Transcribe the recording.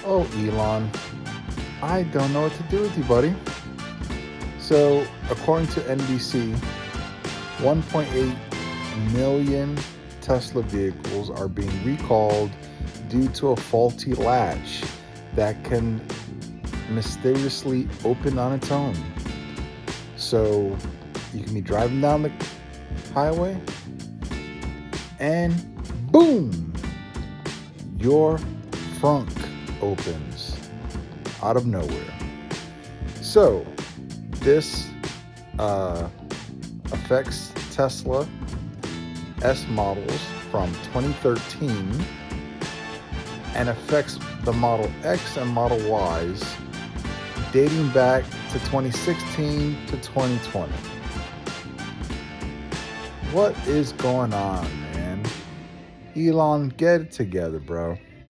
Oh, Elon, I don't know what to do with you, buddy. So, according to NBC, 1.8 million Tesla vehicles are being recalled due to a faulty latch that can mysteriously open on its own. So, you can be driving down the highway and boom, your frunk opens out of nowhere. So, this affects Tesla S models from 2013 and affects the Model X and Model Ys dating back to 2016 to 2020. What is going on, man? Elon, get it together, bro.